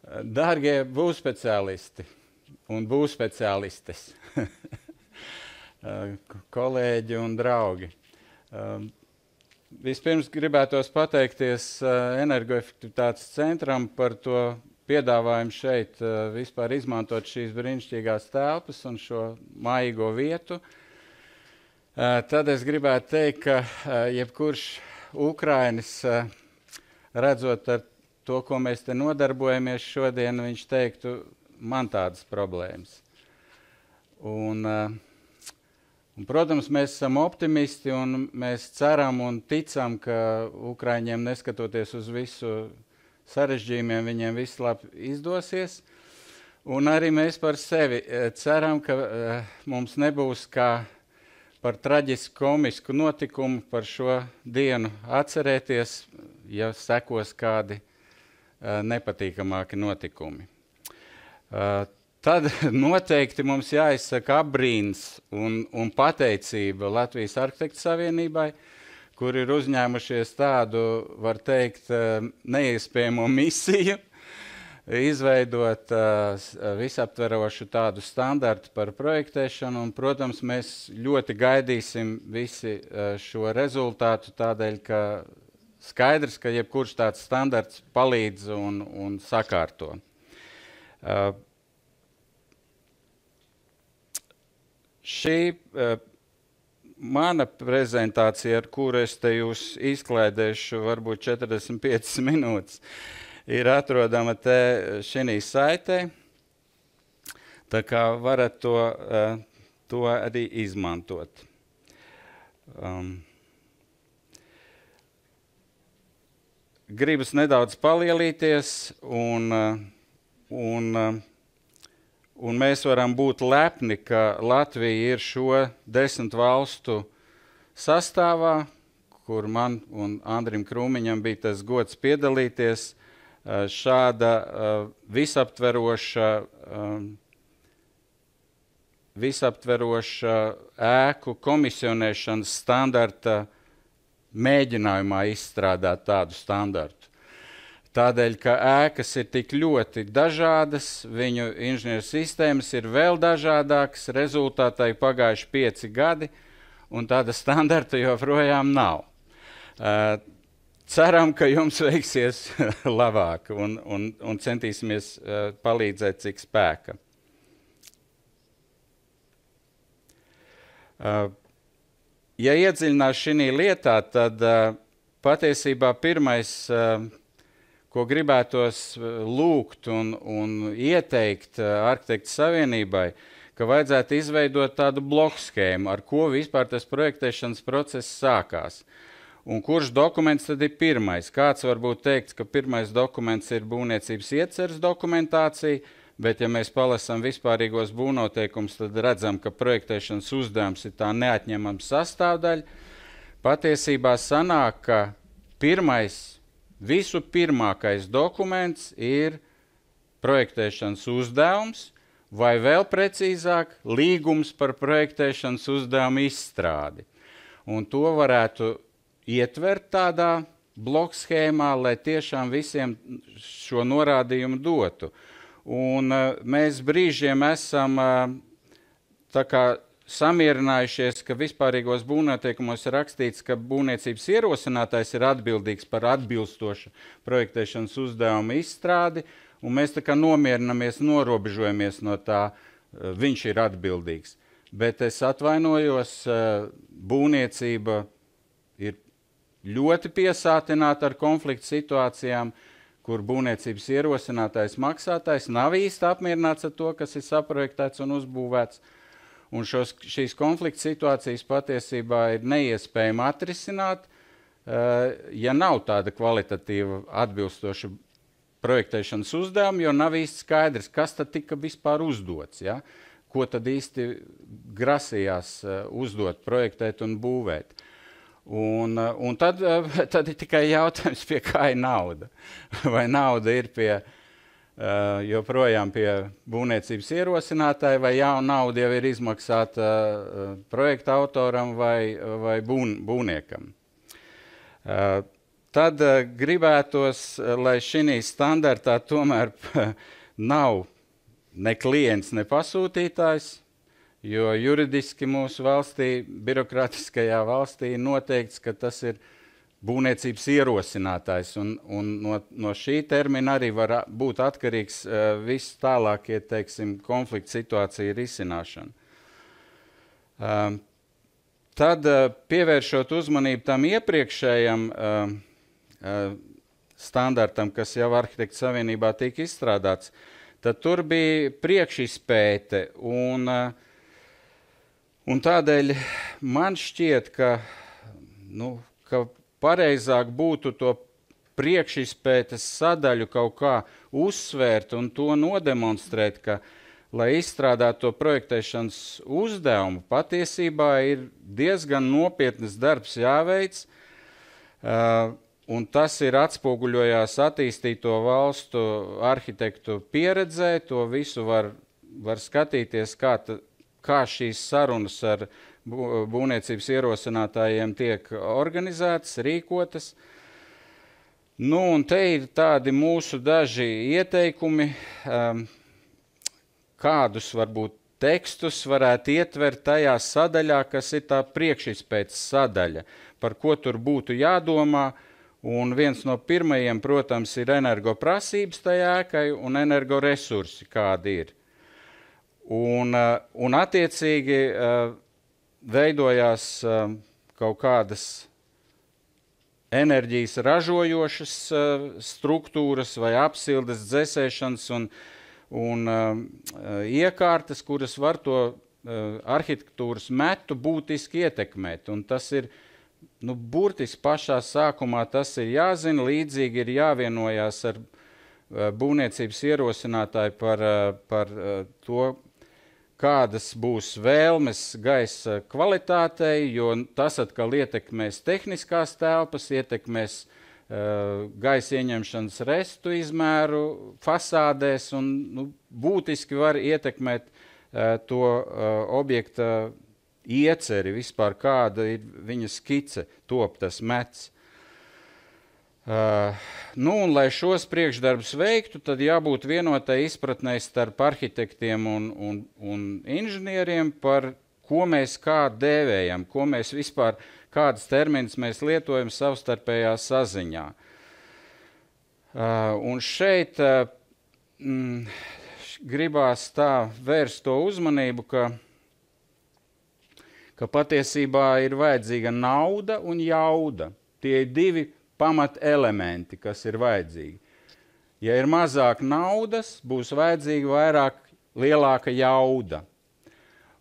Dārgie būvspeciālisti un būvspeciālistes, kolēģi un draugi. Vispirms gribētos pateikties Energoefektivitātes centram par to piedāvājumu šeit vispār izmantot šīs brīnišķīgās telpas un šo mājīgo vietu. Tad es gribētu teikt, ka jebkurš Ukrainis, redzot ar to, ko mēs te nodarbojamies šodien, viņš teiktu, man tādas problēmas. Protams, mēs esam optimisti un mēs ceram un ticam, ka Ukraiņiem, neskatoties uz visu sarežģījumiem, viņiem viss labi izdosies. Un arī mēs par sevi ceram, ka mums nebūs kā par traģisku komisku notikumu par šo dienu atcerēties, ja sekos kādi nepatīkamāki notikumi. Tad noteikti mums jāizsaka apbrīns un pateicība Latvijas Arhitektu Savienībai, kur ir uzņēmušies tādu, var teikt, neiespējamo misiju, izveidot visaptverošu tādu standartu par projektēšanu, un, protams, mēs ļoti gaidīsim visi šo rezultātu tādēļ, ka skaidrs, ka jebkurš tāds standarts palīdz un sakārto. Šī mana prezentācija, ar kuru es te jūs izklaidēšu varbūt 45 minūtes, ir atrodama te šī saitē, tā kā varat to arī izmantot. Gribas nedaudz palielīties, un mēs varam būt lepni, ka Latvija ir šo 10 valstu sastāvā, kur man un Andrim Krūmiņam bija tas gods piedalīties, šāda visaptveroša ēku komisionēšanas standarta mēģinājumā izstrādāt tādu standartu. Tādēļ, ka ēkas ir tik ļoti dažādas, viņu inženieru sistēmas ir vēl dažādākas, rezultātā ir pagājuši 5 gadi, un tāda standarta joprojām nav. Ceram, ka jums veiksies labāk un centīsimies palīdzēt, cik spēka. Ja iedziļinās šī lietā, tad patiesībā pirmais, ko gribētos lūgt un ieteikt Arhitektu Savienībai, ka vajadzētu izveidot tādu bloku schēmu, ar ko vispār tas projektēšanas process sākās. Un kurš dokuments tad ir pirmais? Kāds varbūt teikt, ka pirmais dokuments ir būvniecības ieceres dokumentācija, bet ja mēs palasām vispārīgos būvnoteikumus, tad redzam, ka projektēšanas uzdevums ir tā neatņemama sastāvdaļa. Patiesībā sanāk, ka visu pirmākais dokuments ir projektēšanas uzdevums, vai vēl precīzāk, līgums par projektēšanas uzdevumu izstrādi. Un to varētu ietvert tādā bloku schēmā, lai tiešām visiem šo norādījumu dotu. Un mēs brīžiem esam tā kā samierinājušies, ka vispārīgos būvnoteikumos ir rakstīts, ka būvniecības ierosinātājs ir atbildīgs par atbilstošu projektēšanas uzdevumu izstrādi, un mēs tā kā nomierinamies, norobežojamies no tā, viņš ir atbildīgs. Bet es atvainojos, būvniecība ir ļoti piesātināta ar konfliktu situācijām, kur būvniecības ierosinātājs maksātājs nav īsti apmierināts ar to, kas ir saprojektēts un uzbūvēts. Un šīs konflikta situācijas patiesībā ir neiespējami atrisināt, ja nav tāda kvalitatīva atbilstoša projektēšanas uzdevuma, jo nav īsti skaidrs, kas tad tika vispār uzdots, ja? Ko tad īsti grasījās uzdot, projektēt un būvēt. Un tad ir tikai jautājums, pie kā ir nauda. Vai nauda ir joprojām pie būvniecības ierosinātāja, vai nauda jau ir izmaksāta projekta autoram vai būvniekam. tad gribētos, lai šī standartā tomēr nav ne klients, ne pasūtītājs, jo juridiski mūsu valstī, birokrātiskajā valstī noteikts, ka tas ir būvniecības ierosinātājs, un no šī termina arī var būt atkarīgs viss tālākie, teiksim, konflikta situācija risināšana. Tad pievēršot uzmanību tam iepriekšējam standartam, kas jau Arhitektu savienībā tika izstrādāts, tad tur bija priekšizpēte, un tādēļ man šķiet, ka pareizāk būtu to priekšizpētes sadaļu kaut kā uzsvērt un to nodemonstrēt, ka, lai izstrādātu to projektēšanas uzdevumu, patiesībā ir diezgan nopietnas darbs jāveic, un tas ir atspoguļojās attīstīto valstu arhitektu pieredzē, to visu var skatīties, kā šīs sarunas ar būvniecības ierosinātājiem tiek organizētas, rīkotas. Un te ir tādi mūsu daži ieteikumi, kādus varbūt tekstus varētu ietvert tajā sadaļā, kas ir tā priekšizpētes sadaļa, par ko tur būtu jādomā. Un viens no pirmajiem, protams, ir energoprasības tajā ēkai un energoresursi, kādi ir. Un attiecīgi veidojās kaut kādas enerģijas ražojošas struktūras vai apsildes, dzēsēšanas un iekārtas, kuras var to arhitektūras metu būtiski ietekmēt. Un tas ir, burtiski pašā sākumā tas ir jāzina, līdzīgi ir jāvienojās ar būvniecības ierosinātāju par to, kādas būs vēlmes gaisa kvalitātei, jo tas atkal ietekmēs tehniskās telpas, ietekmēs gaisa ieņemšanas restu izmēru fasādēs un būtiski var ietekmēt to objekta ieceri, vispār kāda ir viņa skice, top tas mets. Un, lai šos priekšdarbus veiktu, tad jābūt vienotai izpratnei starp arhitektiem un inženieriem par ko mēs kā dēvējam, ko mēs vispār, kādas terminas mēs lietojam savstarpējā saziņā. Un šeit gribās tā vērst to uzmanību, ka patiesībā ir vajadzīga nauda un jauda. Tie ir divi pamat elementi, kas ir vajadzīgi. Ja ir mazāk naudas, būs vajadzīga lielāka jauda.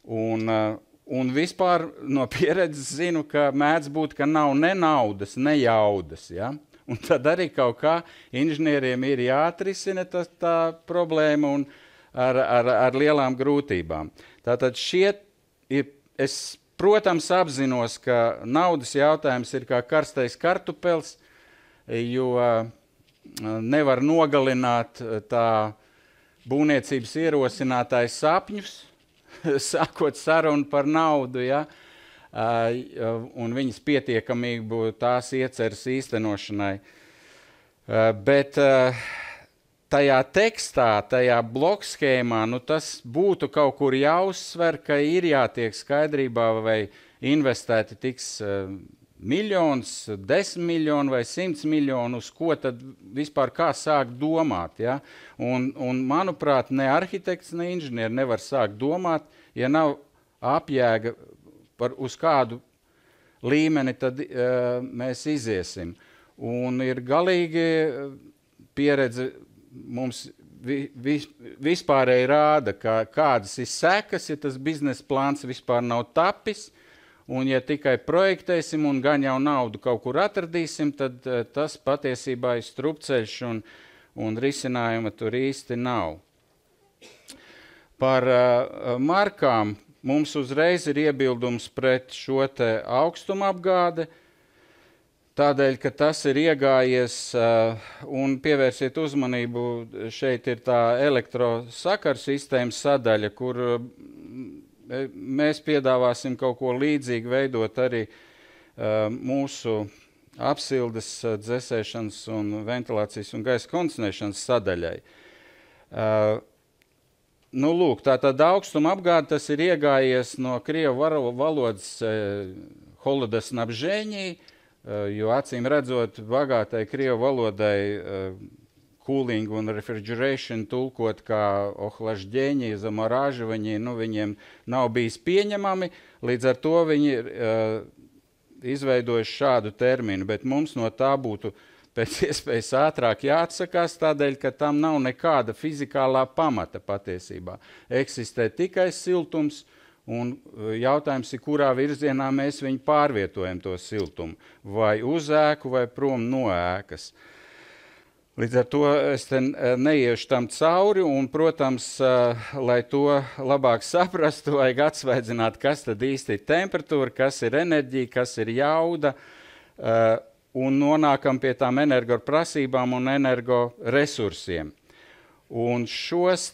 Un vispār no pieredzes zinu, ka mēdz būt, ka nav ne naudas, ne jaudas. Ja? Un tad arī kaut kā inženieriem ir jāatrisina tā problēma un ar lielām grūtībām. Tātad es, protams, apzinos, ka naudas jautājums ir kā karstais kartupels, jo nevar nogalināt tā būvniecības ierosinātājs sapņus, sākot sarunu par naudu, ja, un viņas pietiekamību tās ieceres īstenošanai. Bet tajā tekstā, tajā blokskēmā, tas būtu kaut kur jāuzsver, ka ir jātiek skaidrībā, vai investēti tiks miljons, 10 miljoni vai 100 miljoni, uz ko tad vispār kā sākt domāt. Ja? Un manuprāt, ne arhitekts, ne inženieri nevar sākt domāt, ja nav apjēga uz kādu līmeni, tad mēs iziesim. Un ir galīgi pieredze mums vispārēji rāda, kādas ir sekas, ja tas biznesa plāns vispār nav tapis, un ja tikai projektēsim un gan jau naudu kaut kur atradīsim, tad tas patiesībā ir strupceļš un risinājuma tur īsti nav. Par markām mums uzreiz ir iebildums pret šo te augstuma apgāde, tādēļ, ka tas ir iegājies, un pievērsiet uzmanību, šeit ir tā elektrosakarsistēmas sadaļa, kur mēs piedāvāsim kaut ko līdzīgu veidot arī mūsu apsildes, dzesēšanas un ventilācijas un gaisa kondicionēšanas sadaļai. Nu, lūk, tātad augstuma apgāde tas ir iegājies no krievu valodas holodas nabžēņī, jo acīm redzot bagātai krievu valodai cooling un refrigeration tulkot kā ohlažģēņi, zamorāžavaņi, nu, viņiem nav bijis pieņemami, līdz ar to viņi ir izveidojuši šādu terminu, bet mums no tā būtu pēc iespējas ātrāk jāatsakās tādēļ, ka tam nav nekāda fizikālā pamata patiesībā. Eksistē tikai siltums, un jautājums ir, kurā virzienā mēs viņu pārvietojam to siltumu, vai uz ēku, vai prom no ēkas. Līdz ar to es te neiešu tam cauri, un, protams, lai to labāk saprastu, vajag atsvaidzināt, kas tad īsti ir temperatūra, kas ir enerģija, kas ir jauda, un nonākam pie tām energoprasībām un energoresursiem. Un šīs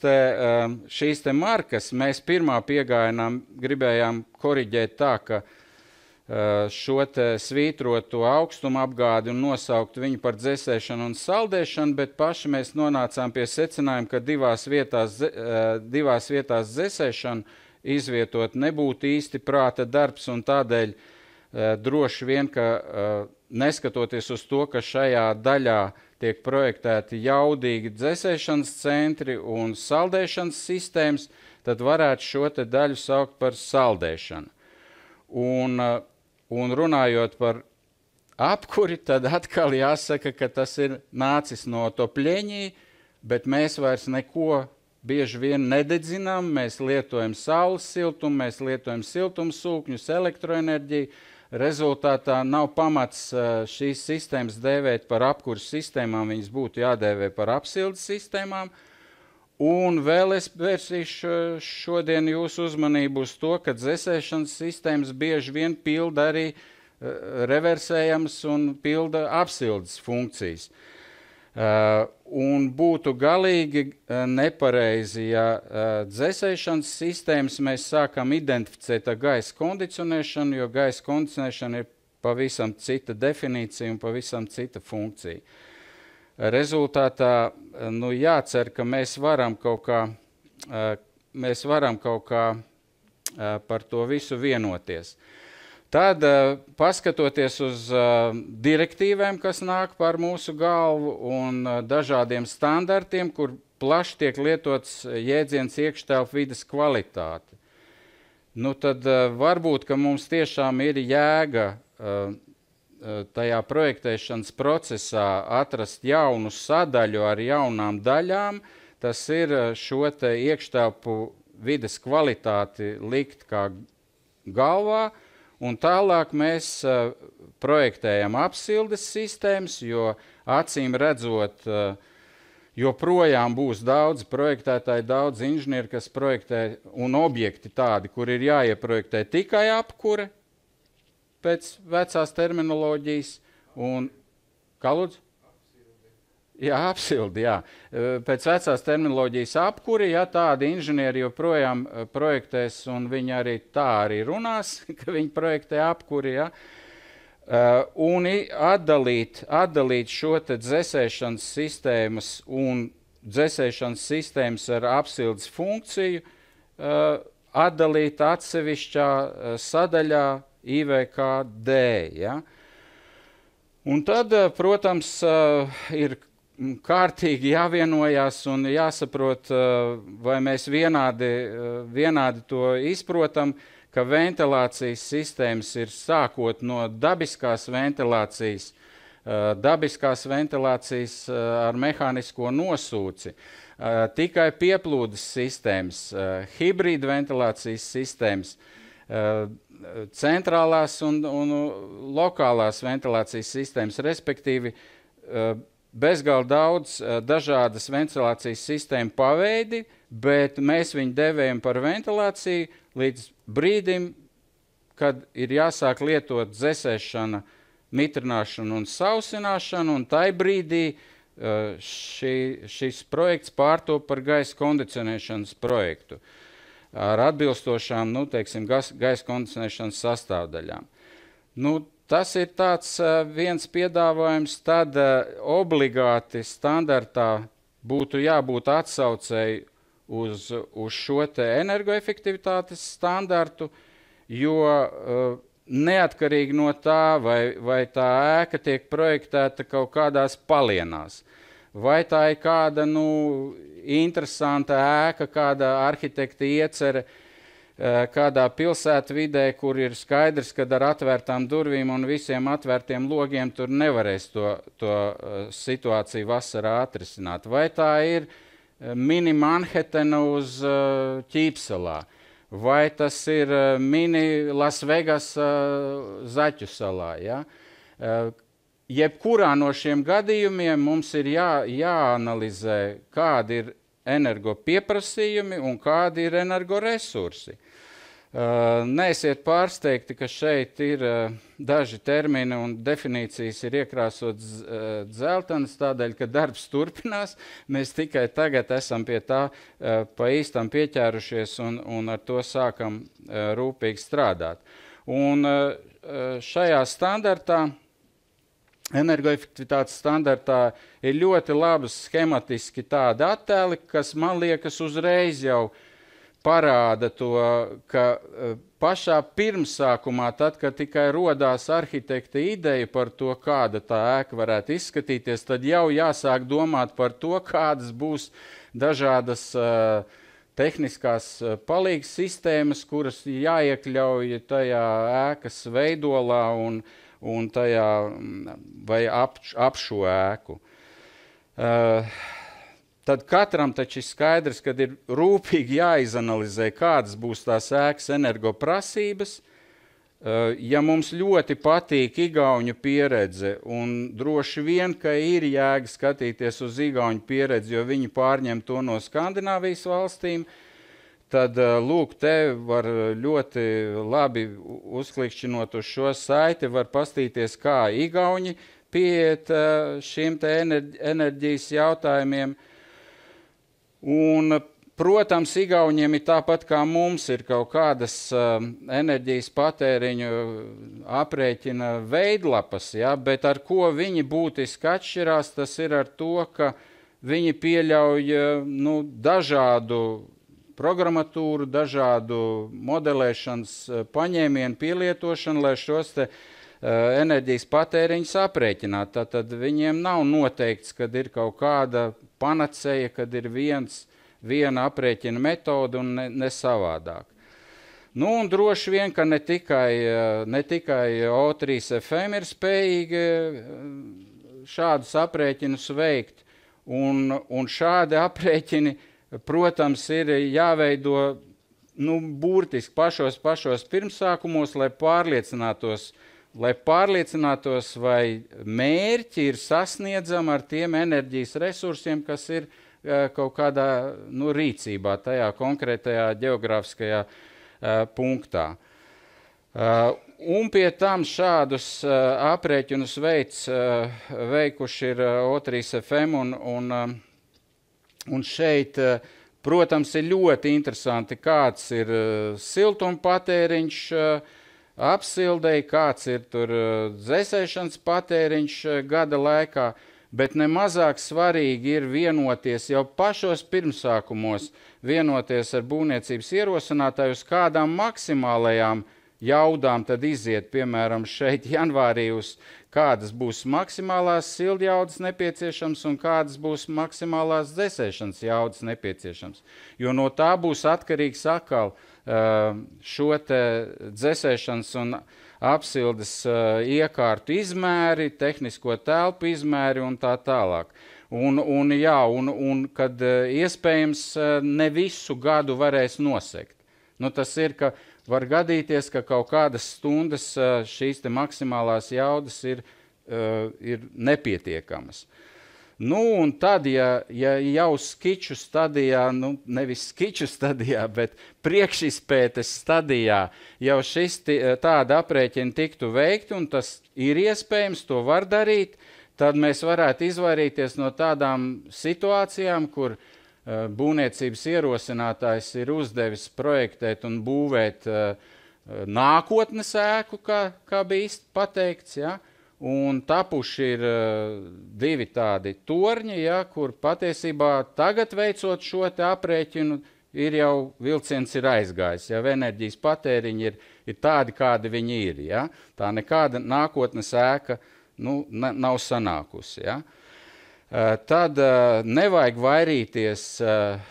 te markas mēs pirmā piegājienām gribējām koriģēt tā, ka šo te svītroto augstumu apgādi un nosaukt viņu par dzesēšanu un saldēšanu, bet paši mēs nonācām pie secinājuma, ka divās vietās dzesēšanu izvietot nebūtu īsti prāta darbs, un tādēļ droši vien, ka neskatoties uz to, ka šajā daļā tiek projektēti jaudīgi dzesēšanas centri un saldēšanas sistēmas, tad varētu šo te daļu saukt par saldēšanu. Un runājot par apkuri, tad atkal jāsaka, ka tas ir nācis no Topļeņī, bet mēs vairs neko bieži vien nededzinām, mēs lietojam saules siltumu, mēs lietojam siltumsūkņus, elektroenerģiju. Rezultātā nav pamats šīs sistēmas dēvēt par apkuras sistēmām, viņas būtu jādēvē par apsildes sistēmām. Un vēl es vērsīšu šodien jūsu uzmanību uz to, ka dzesēšanas sistēmas bieži vien pilda arī reversējamas un pilda apsildes funkcijas. Un būtu galīgi nepareizi, ja dzesēšanas sistēmas mēs sākam identificēt ar gaisa kondicionēšanu, jo gaisa kondicionēšana ir pavisam cita definīcija un pavisam cita funkcija. Rezultātā jācer, ka mēs varam kaut kā par to visu vienoties. Tad, paskatoties uz direktīvēm, kas nāk par mūsu galvu, un dažādiem standartiem, kur plaši tiek lietots jēdziens iekštelpu vides kvalitāte, tad varbūt, ka mums tiešām ir jēga tajā projektēšanas procesā atrast jaunu sadaļu ar jaunām daļām, tas ir šo te iekštelpu vides kvalitāti likt kā galvā, un tālāk mēs projektējam apsildes sistēmas, jo acīm redzot, joprojām būs daudz projektētāji, daudz inženieri, kas projektē, un objekti tādi, kur ir jāieprojektē tikai apkure, pēc vecās terminoloģijas, un, kā lūdzu? Jā, apsildi, jā. Pēc vecās terminoloģijas apkuri, ja tādi inženieri joprojām projektēs, un viņi arī tā arī runās, ka viņi projektē apkuri, ja. Un atdalīt šo te dzesēšanas sistēmas un dzesēšanas sistēmas ar apsildes funkciju, atdalīt atsevišķā sadaļā IVKD. Ja? Un tad, protams, ir kārtīgi jāvienojās un jāsaprot, vai mēs vienādi to izprotam, ka ventilācijas sistēmas ir sākot no dabiskās ventilācijas ar mehānisko nosūci, tikai pieplūdes sistēmas, hibrīda ventilācijas sistēmas, centrālās un lokālās ventilācijas sistēmas, respektīvi bezgalīgi daudz dažādas ventilācijas sistēmu paveidi, bet mēs viņu devējam par ventilāciju līdz brīdim, kad ir jāsāk lietot dzesēšana, mitrināšana un sausināšana, un tai brīdī šis projekts pārtop par gaisa kondicionēšanas projektu ar atbilstošām, gaisa kondicionēšanas sastāvdaļām. tas ir tāds viens piedāvājums, tad obligāti standartā būtu jābūt atsaucēji uz šo te energoefektivitātes standartu, jo neatkarīgi no tā, vai tā ēka tiek projektēta kaut kādās palienās, vai tā ir kāda interesanta ēka, kāda arhitekta iecer, kādā pilsētvidē, kur ir skaidrs, ka ar atvērtām durvīm un visiem atvērtiem logiem tur nevarēs to situāciju vasarā atrisināt. Vai tā ir mini Manhattana uz Ķīpsalā, vai tas ir mini Las Vegas Zaķu salā. Ja? Jebkurā no šiem gadījumiem mums ir jāanalizē, kādi ir energo pieprasījumi un kādi ir energoresursi. Neesiet pārsteigti, ka šeit ir daži termini un definīcijas ir iekrāsotas dzeltenas, tādēļ, ka darbs turpinās. Mēs tikai tagad esam pie tā pa īstam pieķērušies un ar to sākam rūpīgi strādāt. Un šajā standartā, energoefektivitātes standartā, ir ļoti labi schematiski tādi attēli, kas man liekas uzreiz jau parāda to, ka pašā pirmsākumā, tad, kad tikai rodās arhitekta ideja par to, kāda tā ēka varētu izskatīties, tad jau jāsāk domāt par to, kādas būs dažādas tehniskās palīgas sistēmas, kuras jāiekļauj tajā ēkas veidolā un tajā vai ap šo ēku. Tad katram taču ir skaidrs, ka ir rūpīgi jāizanalizē, kādas būs tās ēkas energoprasības. Ja mums ļoti patīk igauņu pieredze, un droši vien, ka ir jēga skatīties uz igauņu pieredzi, jo viņi pārņem to no Skandināvijas valstīm, tad lūk, te var ļoti labi uzklikšķinot uz šo saiti, var pastīties, kā igauņi pieiet šiem te enerģijas jautājumiem. Un, protams, igauņiem ir tāpat kā mums ir kaut kādas enerģijas patēriņu aprēķina veidlapas, ja? Bet ar ko viņi būtiski atšķirās, tas ir ar to, ka viņi pieļauj dažādu programmatūru, dažādu modelēšanas paņēmienu pielietošanu, lai šos te enerģijas patēriņus aprēķināt. Tad viņiem nav noteikts, kad ir kaut kāda panacēja, kad ir viena aprēķina metode un ne savādāk. Un droši vien, ka ne tikai O3FM ir spējīgi šādus aprēķinus veikt, un šādi aprēķini, protams, ir jāveido burtiski pašos pirmsākumos, lai pārliecinātos, vai mērķi ir sasniedzami ar tiem enerģijas resursiem, kas ir kaut kādā rīcībā tajā konkrētajā ģeogrāfiskajā punktā. Un pie tam šādus aprēķinus veikuši ir O3FM un šeit, protams, ir ļoti interesanti, kāds ir siltumpatēriņš apsildei, kāds ir tur dzēsēšanas patēriņš gada laikā, bet nemazāk svarīgi ir vienoties jau pašos pirmsākumos, vienoties ar būvniecības ierosinātāju, uz kādām maksimālajām jaudām tad iziet, piemēram, šeit janvārī uz kādas būs maksimālās sildjaudas nepieciešams un kādas būs maksimālās dzēsēšanas jaudas nepieciešams. Jo no tā būs atkarīgs atkal šo te dzēsēšanas un apsildes iekārtu izmēri, tehnisko telpu izmēri un tā tālāk. Un kad iespējams ne visu gadu varēs nosegt. Tas ir, ka var gadīties, ka kaut kādas stundas šīs te maksimālās jaudas ir nepietiekamas. Un tad, ja jau skiču stadijā, nevis skiču stadijā, bet priekšizpētes stadijā jau tāda aprēķina tiktu veikti, un tas ir iespējams, to var darīt, tad mēs varētu izvairīties no tādām situācijām, kur būvniecības ierosinātājs ir uzdevis projektēt un būvēt nākotnes ēku, kā bija pateikts, ja? Un tapuši ir divi tādi torņi, ja, kur patiesībā tagad veicot šo te aprēķinu, ir jau vilciens ir aizgājis, ja enerģijas patēriņi ir tādi, kādi viņi ir. Ja? Tā nekāda nākotnes ēka nav sanākusi. Ja? Tad nevajag vairīties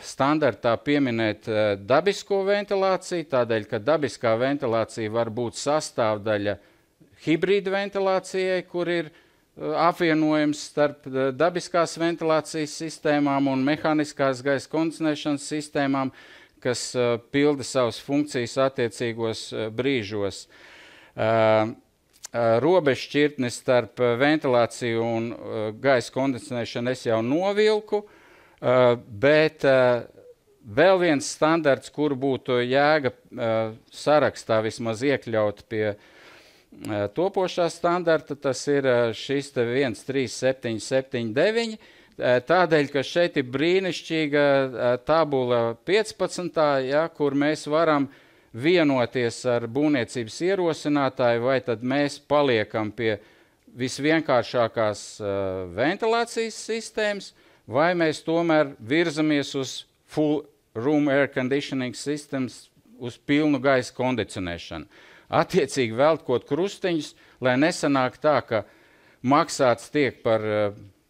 standartā pieminēt dabisko ventilāciju, tādēļ, ka dabiskā ventilācija var būt sastāvdaļa hibrīda ventilācijai, kur ir apvienojums starp dabiskās ventilācijas sistēmām un mehāniskās gaisa kondicionēšanas sistēmām, kas pilda savas funkcijas attiecīgos brīžos. Robežšķirtnis starp ventilāciju un gaisa kondicionēšanu es jau novilku, bet vēl viens standarts, kur būtu jēga sarakstā vismaz iekļaut pie topošā standarta, tas ir šis 13779, tādēļ, ka šeit ir brīnišķīga tabula 15, ja, kur mēs varam vienoties ar būvniecības ierosinātāju, vai tad mēs paliekam pie visvienkāršākās ventilācijas sistēmas, vai mēs tomēr virzamies uz full room air conditioning systems, uz pilnu gaisa kondicionēšanu. Attiecīgi veltkot krustiņus, lai nesanāk tā, ka maksāts tiek par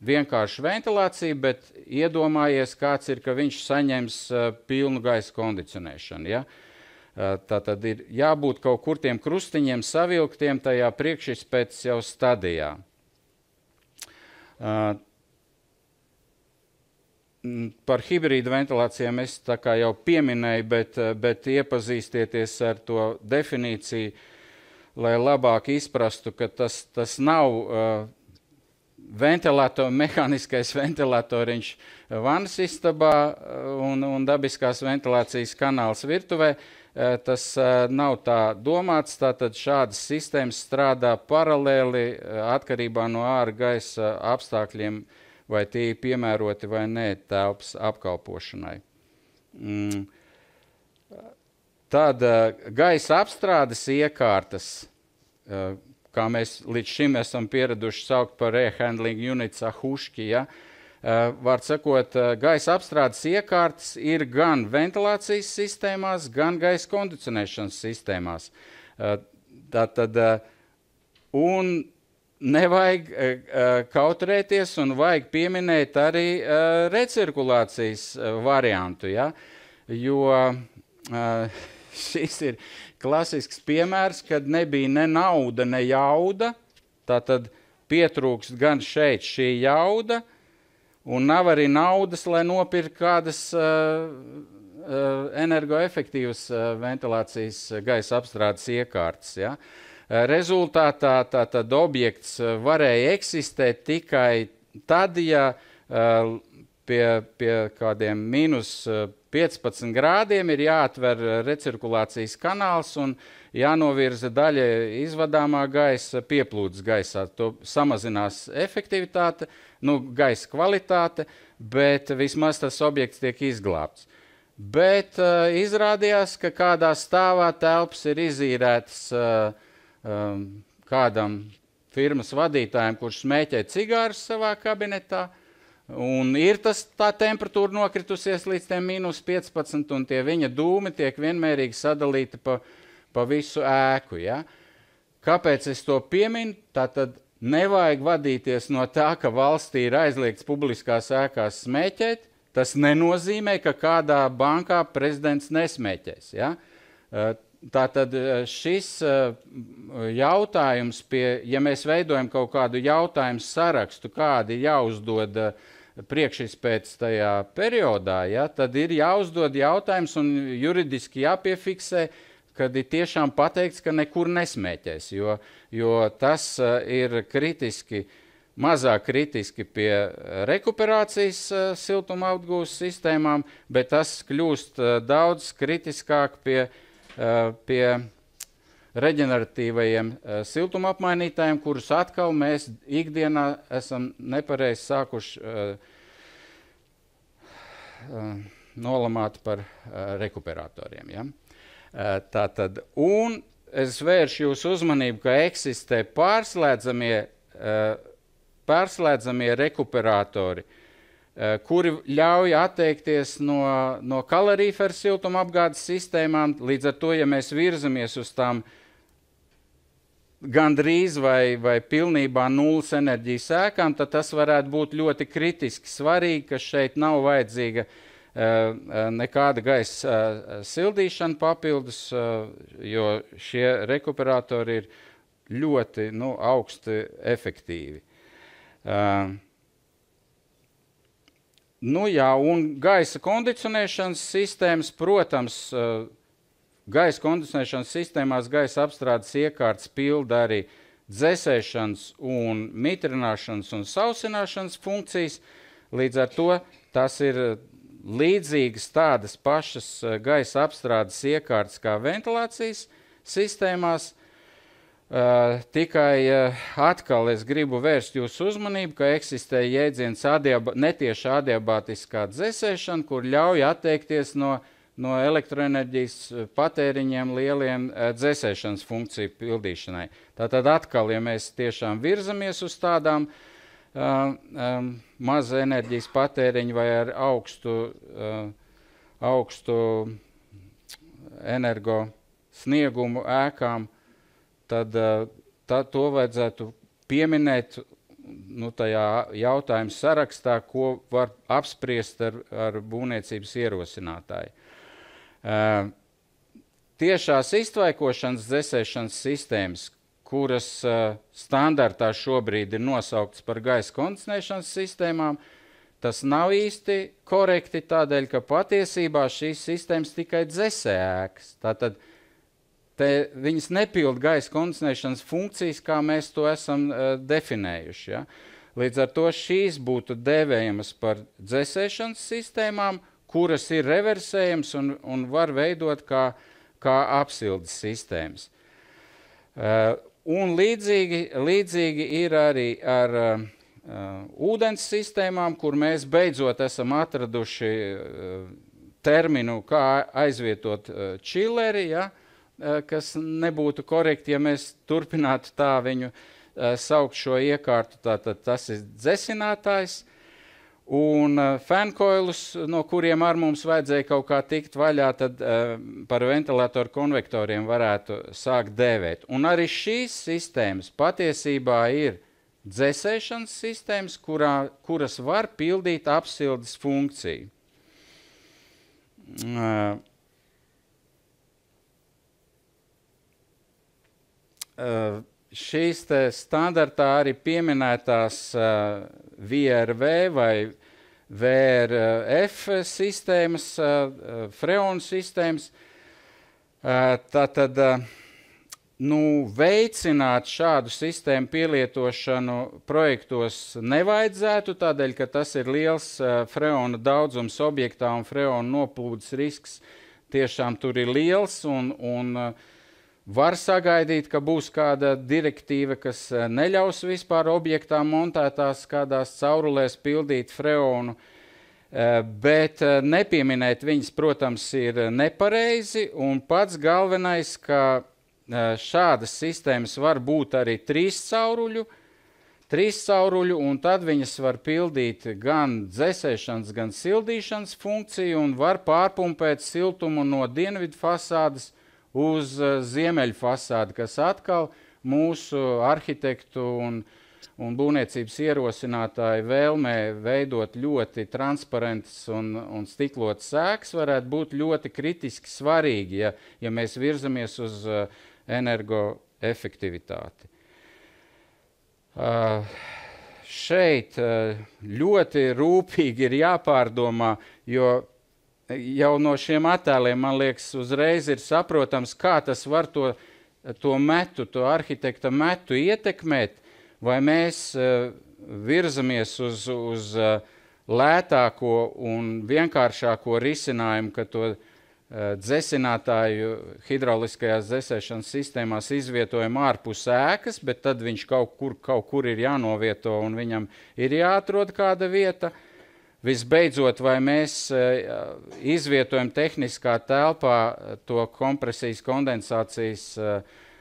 vienkāršu ventilāciju, bet iedomājies, kāds ir, ka viņš saņems pilnu gaisa kondicionēšanu. Ja? Tātad ir jābūt kaut kur tiem krustiņiem savilktiem tajā priekšizpētes jau stadijā. Par hibrīdu ventilācijām es tā kā jau pieminēju, bet iepazīstieties ar to definīciju, lai labāk izprastu, ka tas nav mehāniskais ventilatoriņš vannas istabā un dabiskās ventilācijas kanāls virtuvē. Tas nav tā domāts, tātad šādas sistēmas strādā paralēli atkarībā no ārā gaisa apstākļiem, vai tie ir piemēroti vai nē telpas apkalpošanai. Tad gaisa apstrādes iekārtas, kā mēs līdz šim esam pieraduši saukt par air handling units ahuški, ja? Var sakot, gaisa apstrādes iekārtas ir gan ventilācijas sistēmās, gan gaisa kondicionēšanas sistēmās. Tātad, un nevajag kautrēties un vajag pieminēt arī recirkulācijas variantu, ja? Jo šis ir klasisks piemērs, kad nebija ne nauda, ne jauda, tātad pietrūkst gan šeit šī jauda, un nav arī naudas, lai nopirkt kādas energoefektīvas ventilācijas gaisa apstrādes iekārtas. Ja? Rezultātā tātad objekts varēja eksistēt tikai tad, ja pie kādiem minus 15 grādiem ir jāatver recirkulācijas kanāls un jānovirza daļa izvadāmā gaisa pieplūdes gaisā. To samazinās efektivitāte, gaisa kvalitāte, bet vismaz tas objekts tiek izglābts. Bet izrādījās, ka kādā stāvā telpas ir izīrētas kādam firmas vadītājiem, kurš smēķē cigārus savā kabinetā, un ir tā temperatūra nokritusies līdz tiem minus 15, un tie viņa dūmi tiek vienmērīgi sadalīti pa visu ēku. Ja? Kāpēc es to pieminu? Tātad nevajag vadīties no tā, ka valstī ir aizliegts publiskās ēkās smēķēt. Tas nenozīmē, ka kādā bankā prezidents nesmēķēs. Ja? Tātad šis jautājums, ja mēs veidojam kaut kādu jautājumu sarakstu, kādi jāuzdod priekšizpētes tajā periodā, ja, tad ir jāuzdod jautājums un juridiski jāpiefiksē, kad ir tiešām pateikts, ka nekur nesmēķēs, jo tas ir kritiski, mazāk kritiski pie rekuperācijas siltuma apgūves sistēmām, bet tas kļūst daudz kritiskāk pie reģeneratīvajiem siltuma apmainītājiem, kurus atkal mēs ikdienā esam nepareizi sākuši nolamāt par rekuperatoriem. Ja? Tātad, un es vēršu jūsu uzmanību, ka eksistē pārslēdzamie rekuperatori, kuri ļauj atteikties no kalorīferu siltuma apgādes sistēmām. Līdz ar to, ja mēs virzamies uz tām gandrīz vai pilnībā nulles enerģijas ēkām, tad tas varētu būt ļoti kritiski svarīgi, ka šeit nav vajadzīga nekāda gaisa sildīšana papildus, jo šie rekuperatori ir ļoti augsti efektīvi. Un gaisa kondicionēšanas sistēmas, protams, gaisa kondicionēšanas sistēmās gaisa apstrādes iekārtas pilda arī dzesēšanas un mitrināšanas un sausināšanas funkcijas. Līdz ar to tas ir līdzīgas tādas pašas gaisa apstrādes iekārtas kā ventilācijas sistēmās. Tikai atkal es gribu vērst jūsu uzmanību, ka eksistē jēdziens netieša adiabātiskā dzesēšana, kur ļauj atteikties no elektroenerģijas patēriņiem lieliem dzesēšanas funkciju pildīšanai. Tātad atkal, ja mēs tiešām virzamies uz tādām maza enerģijas patēriņu vai ar augstu energo sniegumu ēkām, tad to vajadzētu pieminēt tajā jautājuma sarakstā, ko var apspriest ar būvniecības ierosinātāju. Tiešās iztvaikošanas dzesēšanas sistēmas, kuras standartā šobrīd ir nosauktas par gaisa kondicionēšanas sistēmām, tas nav īsti korekti tādēļ, ka patiesībā šīs sistēmas tikai dzesē ēkas. Tātad viņas nepilda gaisa kondicionēšanas funkcijas, kā mēs to esam definējuši. Ja? Līdz ar to šīs būtu dēvējamas par dzesēšanas sistēmām, kuras ir reversējams un var veidot kā apsildes sistēmas. Un līdzīgi ir arī ar ūdens sistēmām, kur mēs beidzot esam atraduši terminu, kā aizvietot čileri, ja? Kas nebūtu korekti, ja mēs turpinātu tā viņu saukt šo iekārtu. Tātad tas ir dzesinātājs. Un fankoilus, no kuriem ar mums vajadzēja kaut kā tikt vaļā, tad par ventilatoru konvektoriem varētu sākt dēvēt. Un arī šīs sistēmas patiesībā ir dzesēšanas sistēmas, kuras var pildīt apsildes funkciju. Šīs standartā arī pieminētās VRV vai VRF sistēmas, freonu sistēmas, tātad veicināt šādu sistēmu pielietošanu projektos nevajadzētu, tādēļ, ka tas ir liels freonu daudzums objektā un freonu noplūdes risks tiešām tur ir liels un var sagaidīt, ka būs kāda direktīva, kas neļaus vispār objektā montētās kādās caurulēs pildīt freonu, bet nepieminēt viņas, protams, ir nepareizi, un pats galvenais, ka šādas sistēmas var būt arī trīs cauruļu, un tad viņas var pildīt gan dzesēšanas, gan sildīšanas funkciju, un var pārpumpēt siltumu no dienvidu fasādes uz ziemeļu fasādi, kas atkal mūsu arhitektu un būvniecības ierosinātāju vēlmē veidot ļoti transparentas un stiklotas ēkas varētu būt ļoti kritiski svarīgi, ja mēs virzamies uz energoefektivitāti. Šeit ļoti rūpīgi ir jāpārdomā, jo jau no šiem attēliem, man liekas, uzreiz ir saprotams, kā tas var to arhitekta metu ietekmēt, vai mēs virzamies uz lētāko un vienkāršāko risinājumu, ka to dzesinātāju hidrauliskajās dzesēšanas sistēmās izvietojam ārpus ēkas, bet tad viņš kaut kur ir jānovieto un viņam ir jāatrod kāda vieta, visbeidzot, vai mēs izvietojam tehniskā telpā to kompresijas kondensācijas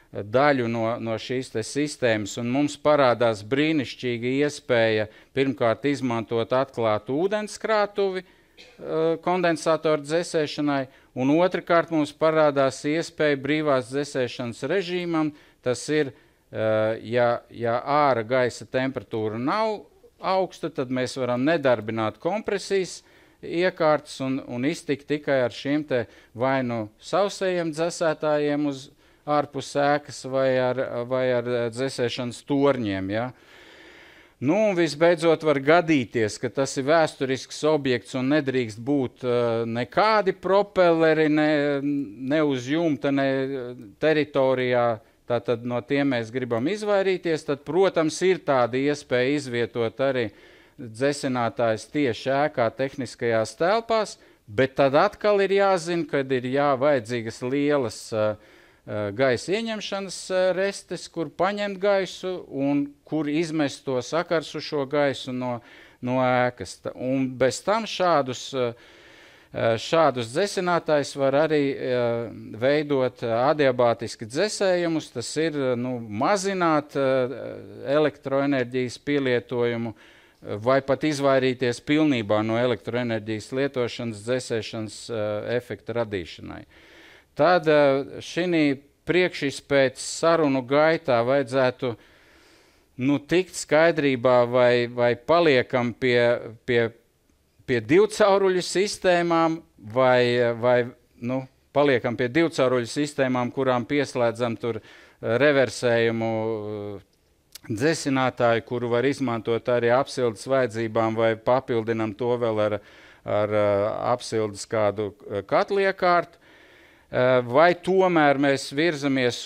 daļu no šīs te sistēmas, un mums parādās brīnišķīga iespēja pirmkārt izmantot atklātu ūdenskrātuvi kondensātoru dzesēšanai, un otrkārt mums parādās iespēja brīvās dzesēšanas režīmam. Tas ir, ja ārā gaisa temperatūra nav augsta, tad mēs varam nedarbināt kompresijas iekārtas un iztikt tikai ar šiem te vai nu sausējiem dzesētājiem uz ārpus ēkas vai ar dzesēšanas torņiem. Ja? Nu, un visbeidzot var gadīties, ka tas ir vēsturisks objekts un nedrīkst būt nekādi propelleri, ne uz jumta, ne teritorijā, tātad no tiem mēs gribam izvairīties, tad, protams, ir tāda iespēja izvietot arī dzesinātājs tieši ēkā tehniskajās telpās, bet tad atkal ir jāzina, kad ir vajadzīgas lielas gaisa ieņemšanas restes, kur paņemt gaisu un kur izmest to sakarsušo gaisu no ēkas. Un bez tam šādus dzesinātājus var arī veidot adiabātiski dzesējumus, tas ir mazināt elektroenerģijas pielietojumu vai pat izvairīties pilnībā no elektroenerģijas lietošanas dzesēšanas efekta radīšanai. Tad šī priekšizpētes sarunu gaitā vajadzētu tikt skaidrībā, vai paliekam pie divcauruļu sistēmām, vai paliekam pie divcauruļu sistēmām, kurām pieslēdzam tur reversējumu dzesinātāju, kuru var izmantot arī apsildes vajadzībām, vai papildinam to vēl ar apsildes kādu katliekārtu. Vai tomēr mēs virzamies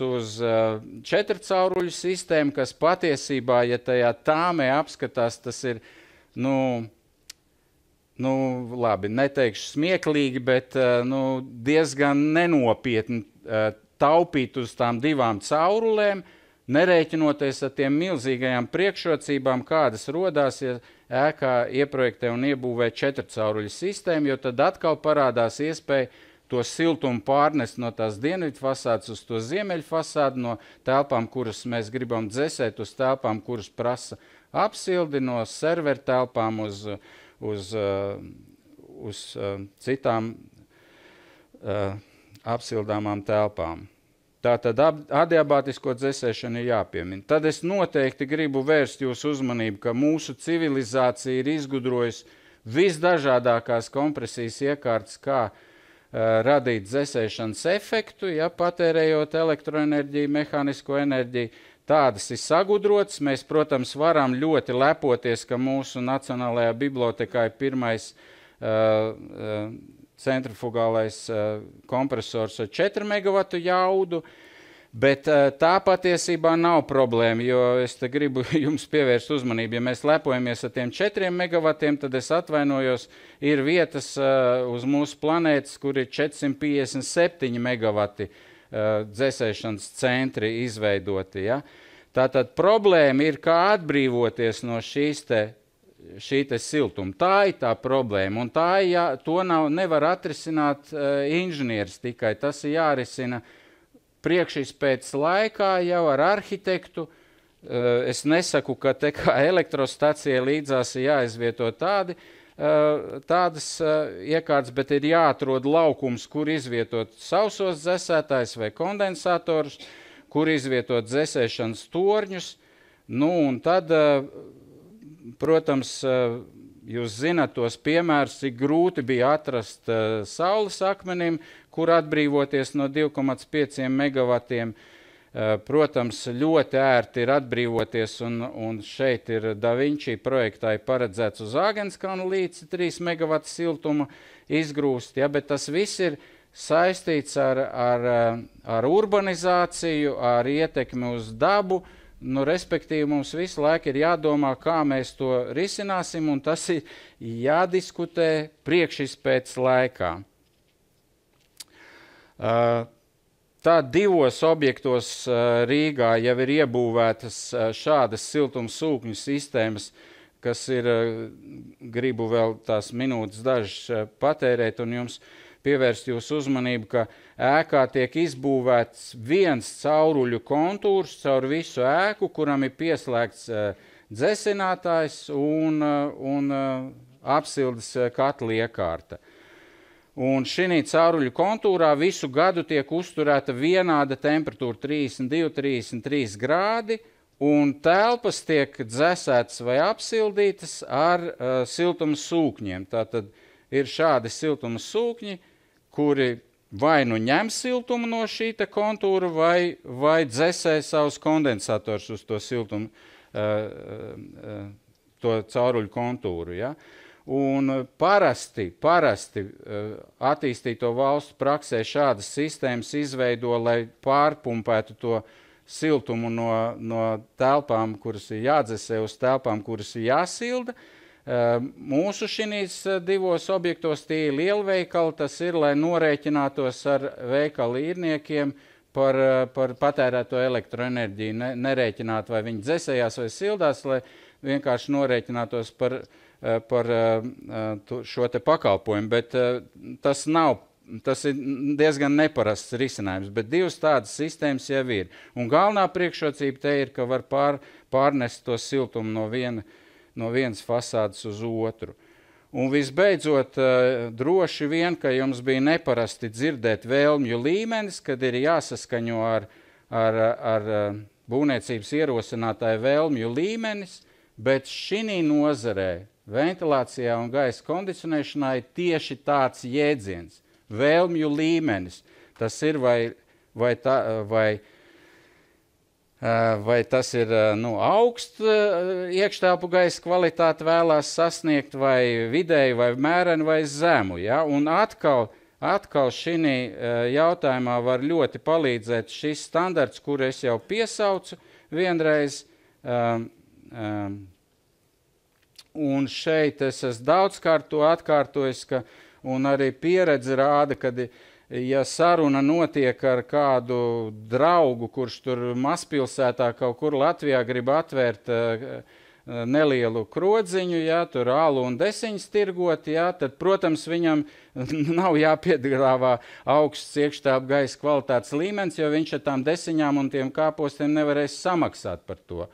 uz četrcauruļu sistēmu, kas patiesībā, ja tajā tāmē apskatās, tas ir, labi, neteikšu smieklīgi, bet diezgan nenopietni taupīt uz tām divām caurulēm, nerēķinoties ar tiem milzīgajām priekšrocībām, kādas rodās, ja ēkā ieprojektē un iebūvē četrcauruļu sistēmu, jo tad atkal parādās iespēja to siltumu pārnest no tās dienvidu fasādes uz to ziemeļu fasādi, no telpām, kuras mēs gribam dzesēt, uz telpām, kuras prasa apsildi, no serveru telpām uz citām apsildāmām telpām. Tātad adiabātisko dzesēšanu ir jāpiemina. Tad es noteikti gribu vērst jūsu uzmanību, ka mūsu civilizācija ir izgudrojusi visdažādākās kompresijas iekārtas, kā radīt dzesēšanas efektu, patērējot elektroenerģiju, mehānisko enerģiju. Tādas ir sagudrotas. Mēs, protams, varam ļoti lepoties, ka mūsu Nacionālajā bibliotekā ir pirmais centrifugālais kompresors ar 4 megavatu jaudu, bet tā patiesībā nav problēma, jo es te gribu jums pievērst uzmanību. Ja mēs lepojamies ar tiem 4 megavatiem, tad es atvainojos, ir vietas uz mūsu planētas, kur ir 457 megavati dzesēšanas centri izveidoti. Ja? Tātad problēma ir, kā atbrīvoties no šī siltuma. Tā ir tā problēma, un to nevar atrisināt inženieris tikai. Tas ir jārisina priekšizpētes laikā jau ar arhitektu. Es nesaku, ka te kā elektrostacijai līdzās ir jāizvieto tādas iekārtas, bet ir jāatrod laukums, kur izvietot sausos dzesētājs vai kondensatorus, kur izvietot dzesēšanas torņus. Un tad, protams, jūs zināt tos piemērus, cik grūti bija atrast saules akmenim, kur atbrīvoties no 2,5 megavatiem. Protams, ļoti ērti ir atbrīvoties, un šeit ir Da Vinci projektā paredzēts uz Āgenskalna līci 3 megavatu siltuma izgrūst, bet tas viss ir saistīts ar urbanizāciju, ar ietekmi uz dabu. Respektīvi, mums visu laiku ir jādomā, kā mēs to risināsim, un tas ir jādiskutē priekšizpētes laikā. Tā 2 objektos Rīgā jau ir iebūvētas šādas siltumsūkņu sistēmas, kas ir, gribu vēl tās minūtes dažas patērēt un jums pievērst jūsu uzmanību, ka ēkā tiek izbūvēts viens cauruļu kontūrs caur visu ēku, kuram ir pieslēgts dzesinātājs un apsildes katla iekārta. Un šī cauruļu kontūrā visu gadu tiek uzturēta vienāda temperatūra 32–33 grādi, un telpas tiek dzesētas vai apsildītas ar siltuma sūkņiem. Tātad ir šādi siltuma sūkņi, kuri vai nu ņem siltumu no šīta kontūra, vai dzesē savus kondensators uz to siltumu, to cauruļu kontūru. Ja? Un parasti attīstīto valstu praksē šādas sistēmas izveido, lai pārpumpētu to siltumu no telpām, kuras ir jādzesē uz telpām, kuras ir jāsilda. Mūsu šinīs divos objektos tie ir lielveikali, tas ir, lai norēķinātos ar veikalu īrniekiem par patērēto elektroenerģiju, nerēķināt, vai viņi dzesējās vai sildās, lai vienkārši norēķinātos par šo te pakalpojumu, bet tas ir diezgan neparasts risinājums, bet divas tādas sistēmas jau ir. Un galvenā priekšrocība te ir, ka var pārnest to siltumu no vienas fasādes uz otru. Un visbeidzot, droši vien, ka jums bija neparasti dzirdēt vēlmju līmenis, kad ir jāsaskaņo ar būvniecības ierosinātāju vēlmju līmenis, bet šī nozarē ventilācijā un gaisa kondicionēšanā ir tieši tāds jēdziens – vēlmju līmenis. Tas ir vai tas ir augsts iekštelpu gaisa kvalitāte vēlās sasniegt, vai vidēji, vai mēreni, vai zemu. Ja? Un atkal šī jautājumā var ļoti palīdzēt šis standarts, kuru es jau piesaucu vienreiz. Un šeit es esmu daudzkārt to atkārtojis, un arī pieredze rāda, ka, ja saruna notiek ar kādu draugu, kurš tur mazpilsētā kaut kur Latvijā grib atvērt nelielu krodziņu, ja, tur alu un desiņas tirgot, ja, tad, protams, viņam nav jāpiedāvā augsts iekštelpu gaisa kvalitātes līmenis, jo viņš ar tām desiņām un tiem kāpostiem nevarēs samaksāt par to.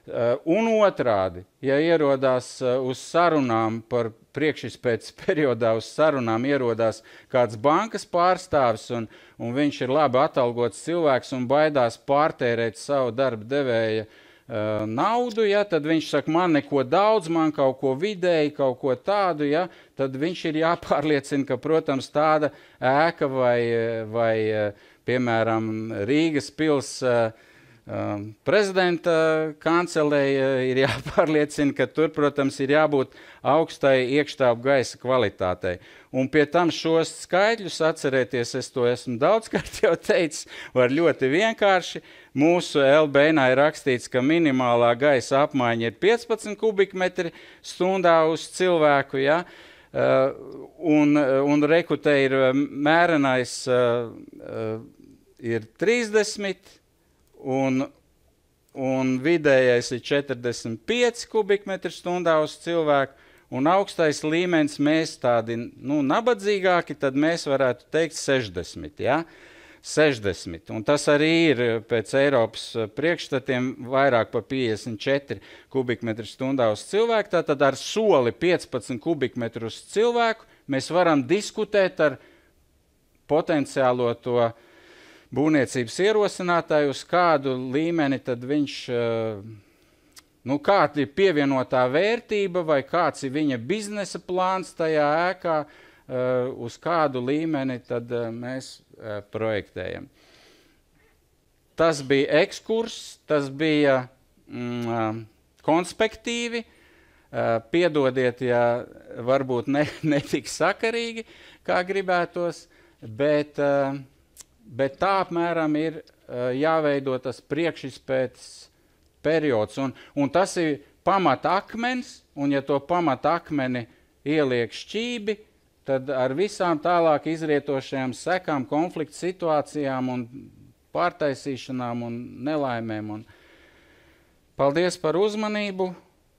Un otrādi, ja ierodās uz sarunām par priekšizpētes periodā, uz sarunām ierodās kāds bankas pārstāvis un viņš ir labi atalgots cilvēks un baidās pārtērēt savu darba devēja naudu, ja, tad viņš saka, man neko daudz, man kaut ko vidēji, kaut ko tādu, ja, tad viņš ir jāpārliecina, ka, protams, tāda ēka vai piemēram, Rīgas pils prezidenta kancelēja ir jāpārliecina, ka tur, protams, ir jābūt augstai iekštelpu gaisa kvalitātei. Un pie tam šos skaitļus atcerēties, es to esmu daudzkārt jau teicis, var ļoti vienkārši. Mūsu LBN ir rakstīts, ka minimālā gaisa apmaiņa ir 15 kubikmetri stundā uz cilvēku, ja? Un rekutē ir mērenais ir 30, un vidējais ir 45 kubikmetri stundā uz cilvēku, un augstais līmenis mēs tādi, nabadzīgāki, tad mēs varētu teikt 60, ja? 60, un tas arī ir pēc Eiropas priekšstatiem vairāk pa 54 kubikmetri stundā uz cilvēku, tātad ar soli 15 kubikmetru uz cilvēku mēs varam diskutēt ar potenciālo to būvniecības ierosinātāju, uz kādu līmeni tad viņš, kāda ir pievienotā vērtība vai kāds ir viņa biznesa plāns tajā ēkā, uz kādu līmeni tad mēs projektējam. Tas bija ekskurs, tas bija konspektīvi, piedodiet, ja varbūt netik sakarīgi, kā gribētos, bet tā apmēram ir jāveido tas priekšizpētes periods. Un tas ir pamata akmens, un ja to pamata akmeni ieliek šķībi, tad ar visām tālāk izrietošajām sekām, konfliktu situācijām un pārtaisīšanām un nelaimēm. Paldies par uzmanību!